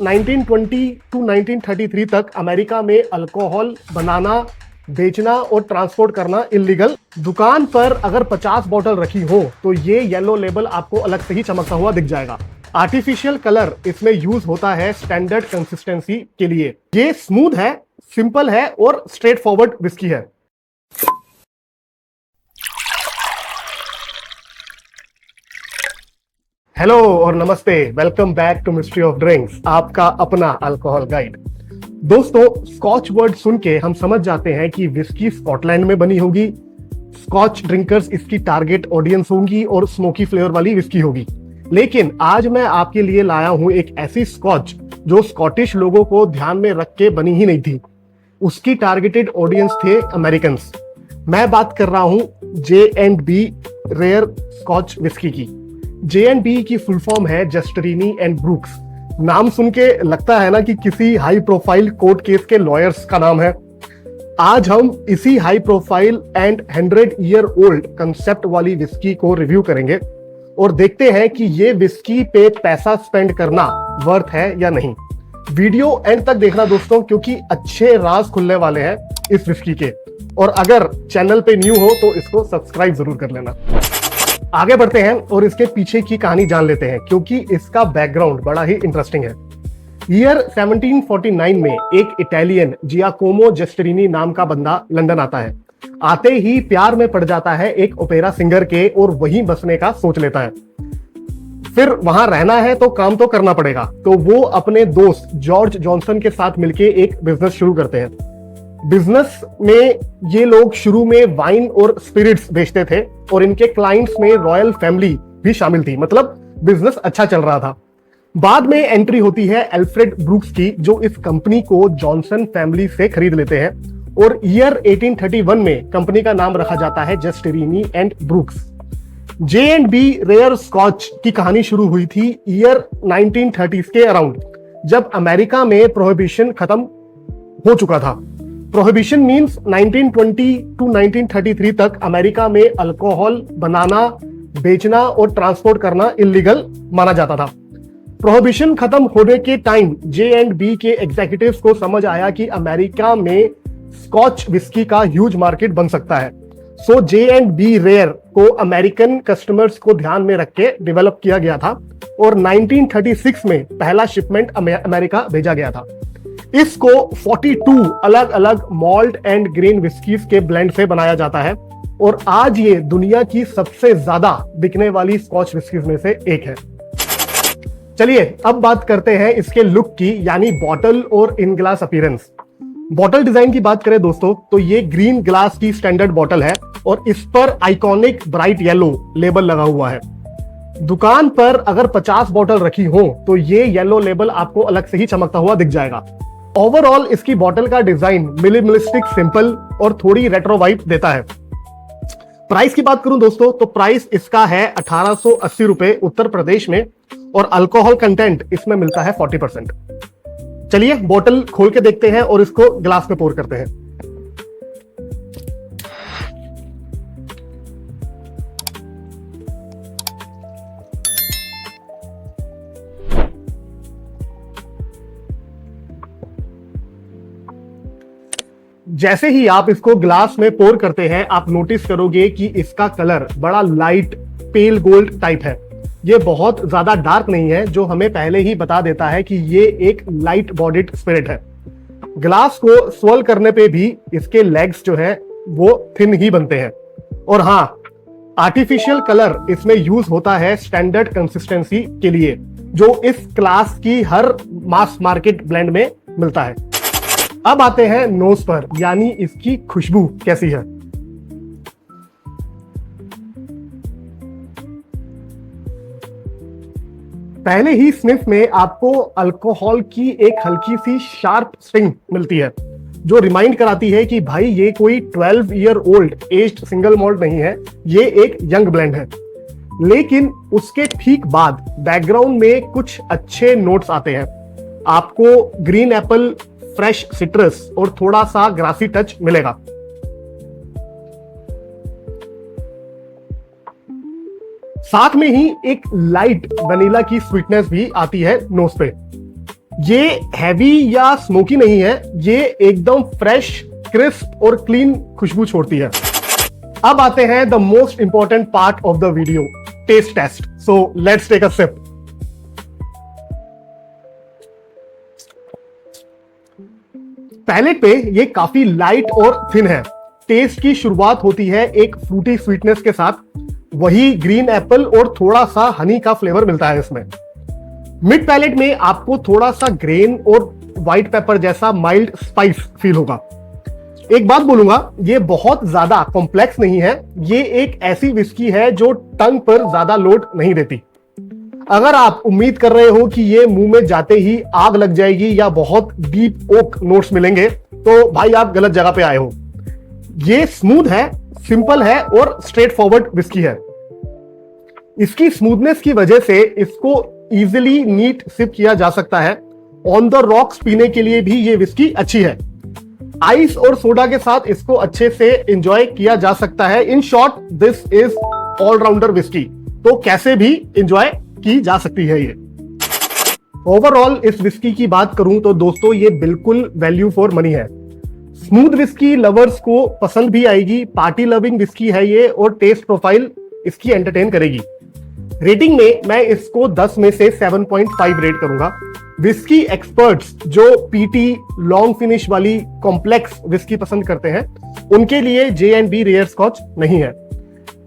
1920 to 1933 तक America में alcohol बनाना, बेचना और ट्रांसपोर्ट करना इलीगल। दुकान पर अगर 50 बोतल रखी हो तो ये येलो लेबल आपको अलग से ही चमकता हुआ दिख जाएगा। आर्टिफिशियल कलर इसमें यूज होता है स्टैंडर्ड कंसिस्टेंसी के लिए। ये स्मूथ है, सिंपल है और स्ट्रेट फॉरवर्ड विस्की है। हेलो और नमस्ते, welcome back to mystery of drinks, आपका अपना अल्कोहल गाइड। दोस्तों, स्कॉच वर्ड सुन के हम समझ जाते हैं कि विस्की स्कॉटलैंड में बनी होगी, स्कॉच ड्रिंकर्स इसकी टारगेट ऑडियंस होंगी और स्मोकी फ्लेवर वाली विस्की होगी। लेकिन आज मैं आपके लिए लाया हूं एक ऐसी स्कॉच जो स्कॉटिश लोगों को ध्यान में रख के बनी ही नहीं थी। उसकी टारगेटेड ऑडियंस थे अमेरिकन्स। मैं बात कर रहा हूं J&B रेयर स्कॉच विस्की की। J&B की फुल फॉर्म है जस्टरीनी एंड ब्रूक्स। नाम सुन के लगता है ना कि किसी हाई प्रोफाइल कोर्ट केस के लॉयर्स का नाम है। आज हम इसी high profile and 100 year old concept वाली विस्की को रिव्यू करेंगे और देखते हैं कि ये विस्की पे पैसा स्पेंड करना वर्थ है या नहीं। वीडियो एंड तक देखना दोस्तों, क्योंकि अच्छे राज खुलने वाले हैं इस विस्की के। और अगर चैनल पे न्यू हो तो इसको सब्सक्राइब जरूर कर लेना। आगे बढ़ते हैं और इसके पीछे की कहानी जान लेते हैं, क्योंकि इसका बैकग्राउंड बड़ा ही इंटरेस्टिंग है। ईयर 1749 में एक इटालियन जियाकोमो जस्टरीनी नाम का बंदा लंदन आता है। आते ही प्यार में पड़ जाता है एक ओपेरा सिंगर के और वहीं बसने का सोच लेता है। फिर वहां रहना है तो काम तो करना पड़ेगा, तो वो अपने दोस्त जॉर्ज जॉनसन के साथ मिलके एक बिजनेस शुरू करते हैं। बिजनेस में ये लोग शुरू में वाइन और स्पिरिट्स बेचते थे और इनके क्लाइंट्स में रॉयल फैमिली भी शामिल थी, मतलब बिजनेस अच्छा चल रहा था। बाद में एंट्री होती है अल्फ्रेड ब्रूक्स की, जो इस कंपनी को जॉनसन फैमिली से खरीद लेते हैं और ईयर 1831 में कंपनी का नाम रखा जाता है Justerini and Brooks. J&B rare scotch की कहानी शुरू हुई थी ईयर 1930s के अराउंड, जब अमेरिका में प्रोहिबिशन खत्म हो चुका था। प्रोहिबिशन मींस 1920 टू 1933 तक अमेरिका में अल्कोहल बनाना, बेचना और ट्रांसपोर्ट करना इलीगल माना जाता था। प्रोहिबिशन खत्म होने के टाइम J&B के एग्जीक्यूटिव्स को समझ आया कि अमेरिका में स्कॉच विस्की का ह्यूज मार्केट बन सकता है। सो J&B रेयर को अमेरिकन कस्टमर्स को ध्यान में रख के डेवलप किया गया था और 1936 में पहला शिपमेंट अमेरिका भेजा गया था। इसको 42 अलग अलग मॉल्ट एंड ग्रेन विस्कीज के ब्लेंड से बनाया जाता है और आज ये दुनिया की सबसे ज्यादा बिकने वाली स्कॉच विस्कीज में से एक है। चलिए अब बात करते हैं इसके लुक की, यानी बॉटल और in glass appearance. Bottle design की बात करें दोस्तों, तो ये ग्रीन ग्लास की स्टैंडर्ड बॉटल है और इस पर आइकॉनिक ब्राइट येलो लेबल लगा हुआ है। दुकान पर अगर 50 बोतल रखी हो तो ये येलो लेबल आपको अलग से ही चमकता हुआ दिख जाएगा। ओवरऑल इसकी बॉटल का डिजाइन मिनिमलिस्टिक, सिंपल और थोड़ी रेट्रो वाइब देता है। प्राइस की बात करूं दोस्तों, तो प्राइस इसका है 1880 रुपए उत्तर प्रदेश में और अल्कोहल कंटेंट इसमें मिलता है 40%। चलिए बोतल खोल के देखते हैं और इसको ग्लास में पोर करते हैं। जैसे ही आप इसको ग्लास में पोर करते हैं, आप नोटिस करोगे कि इसका कलर बड़ा लाइट पेल गोल्ड टाइप है। ये बहुत ज्यादा डार्क नहीं है, जो हमें पहले ही बता देता है कि ये एक लाइट बॉडीड स्पिरिट है। ग्लास को स्वर्ल करने पे भी इसके लेग्स जो है वो थिन ही बनते हैं। और हाँ, आर्टिफिशियल कलर इसमें यूज होता है स्टैंडर्ड कंसिस्टेंसी के लिए, जो इस क्लास की हर मास मार्केट ब्लेंड में मिलता है। अब आते हैं नोज पर, यानी इसकी खुशबू कैसी है। पहले ही स्निफ में आपको अल्कोहल की एक हल्की सी शार्प स्टिंग मिलती है, जो रिमाइंड कराती है कि भाई ये कोई 12 year old aged single malt नहीं है, ये एक यंग ब्लेंड है। लेकिन उसके ठीक बाद बैकग्राउंड में कुछ अच्छे नोट्स आते हैं। आपको ग्रीन एप्पल, फ्रेश सिट्रस और थोड़ा सा ग्रासी टच मिलेगा। साथ में ही एक लाइट वनीला की स्वीटनेस भी आती है नोज पे। ये हैवी या स्मोकी नहीं है, ये एकदम फ्रेश, क्रिस्प और क्लीन खुशबू छोड़ती है। अब आते हैं the most important part of the video, taste taste. So let's take a sip. Palate पे ये काफी लाइट और थिन है। टेस्ट की शुरुआत होती है एक फ्रूटी स्वीटनेस के साथ, वही ग्रीन एप्पल और थोड़ा सा हनी का फ्लेवर मिलता है इसमें। मिड पैलेट में आपको थोड़ा सा ग्रेन और व्हाइट पेपर जैसा माइल्ड स्पाइस फील होगा। एक बात बोलूंगा, ये बहुत ज्यादा कॉम्प्लेक्स नहीं है, ये एक ऐसी विस्की है जो टंग पर ज्यादा लोड नहीं देती। अगर आप उम्मीद कर रहे हो कि ये मुंह में जाते ही आग लग जाएगी या बहुत डीप ओक नोट्स मिलेंगे, तो भाई आप गलत जगह पे आए हो। ये स्मूथ है, सिंपल है और स्ट्रेट फॉरवर्ड विस्की है। इसकी स्मूथनेस की वजह से इसको इजीली नीट सिप किया जा सकता है। ऑन द रॉक्स पीने के लिए भी ये विस्की अच्छी है। आइस और सोडा के साथ इसको अच्छे से एंजॉय किया जा सकता है। In short, this is allrounder whisky, तो कैसे भी एंजॉय की जा सकती है ये। ओवरऑल इस विस्की की बात करूं तो दोस्तों ये बिल्कुल वैल्यू फॉर मनी है। स्मूथ विस्की लवर्स को पसंद भी आएगी, पार्टी लविंग विस्की है ये और टेस्ट प्रोफाइल इसकी एंटरटेन करेगी। रेटिंग में मैं इसको 10 में से 7.5 रेट करूंगा। विस्की एक्सपर्ट्स जो पीटी लॉन्ग फिनिश वाली कॉम्प्लेक्स विस्की पसंद करते हैं, उनके लिए J&B रेयर स्कॉच नहीं है।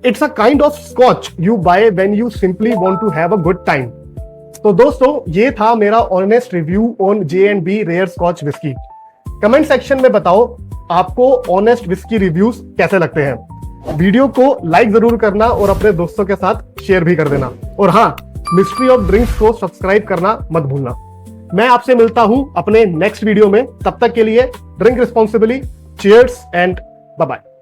It's a kind of scotch you buy when you simply want to have a good time. तो दोस्तों ये था मेरा honest review on J&B rare scotch whisky. Comment section में बताओ आपको ऑनेस्ट विस्की रिव्यूज कैसे लगते हैं। वीडियो को लाइक जरूर करना और अपने दोस्तों के साथ शेयर भी कर देना। और हाँ, मिस्ट्री ऑफ ड्रिंक्स को सब्सक्राइब करना मत भूलना। मैं आपसे मिलता हूं अपने नेक्स्ट वीडियो में। तब तक के लिए drink responsibly, cheers and bye bye.